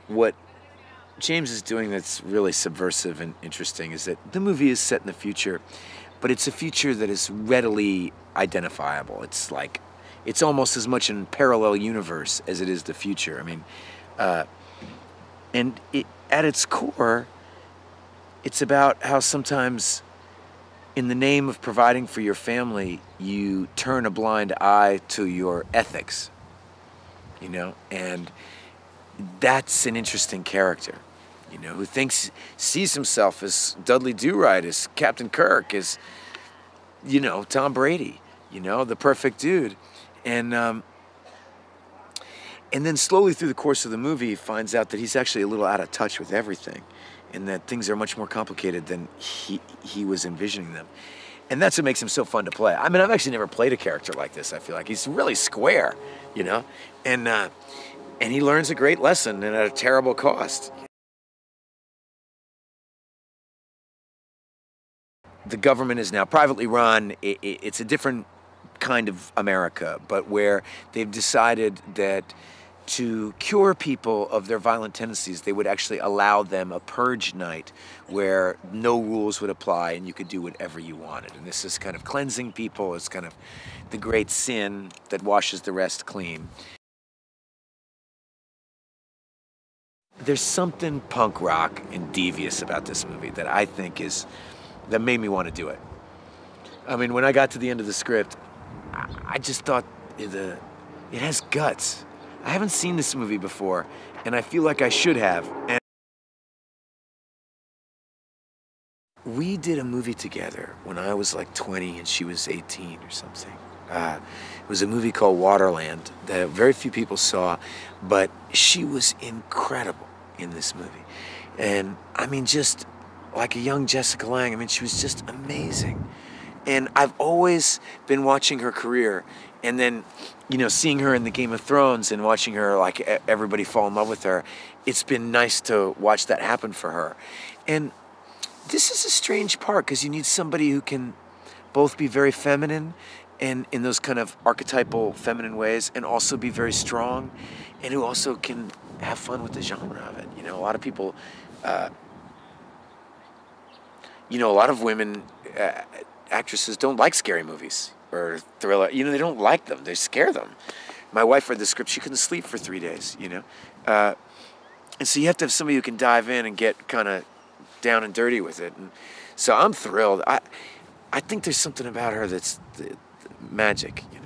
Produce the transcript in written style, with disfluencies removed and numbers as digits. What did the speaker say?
what James is doing that's really subversive and interesting is that the movie is set in the future, but it's a future that is readily identifiable. It's like, it's almost as much in parallel universe as it is the future. I mean, and at its core, it's about how sometimes in the name of providing for your family, you turn a blind eye to your ethics, you know? And that's an interesting character, you know, who sees himself as Dudley Do-Right, as Captain Kirk, as, you know, Tom Brady, you know, the perfect dude. And then slowly through the course of the movie, he finds out that he's actually a little out of touch with everything, and that things are much more complicated than he was envisioning them. And that's what makes him so fun to play. I mean, I've actually never played a character like this, I feel like. He's really square, you know? And he learns a great lesson and at a terrible cost. The government is now privately run. It's a different kind of America, but where they've decided that to cure people of their violent tendencies, they would actually allow them a purge night where no rules would apply and you could do whatever you wanted. And this is kind of cleansing people. It's kind of the great sin that washes the rest clean. There's something punk rock and devious about this movie that I think that made me want to do it. I mean, when I got to the end of the script, I just thought it has guts. I haven't seen this movie before, and I feel like I should have. And we did a movie together when I was like 20 and she was 18 or something. It was a movie called Waterland that very few people saw, but she was incredible in this movie. And I mean, just like a young Jessica Lange, I mean, she was just amazing. And I've always been watching her career, and then, you know, seeing her in the Game of Thrones and watching her, like, everybody fall in love with her. It's been nice to watch that happen for her. And this is a strange part, because you need somebody who can both be very feminine and in those kind of archetypal feminine ways, and also be very strong, and who also can have fun with the genre of it. You know, a lot of people, you know, a lot of women, actresses don't like scary movies or thriller. You know, they don't like them. They scare them. My wife read the script. She couldn't sleep for 3 days, you know. And so you have to have somebody who can dive in and get kind of down and dirty with it. And so I'm thrilled. I think there's something about her that's magic, you know.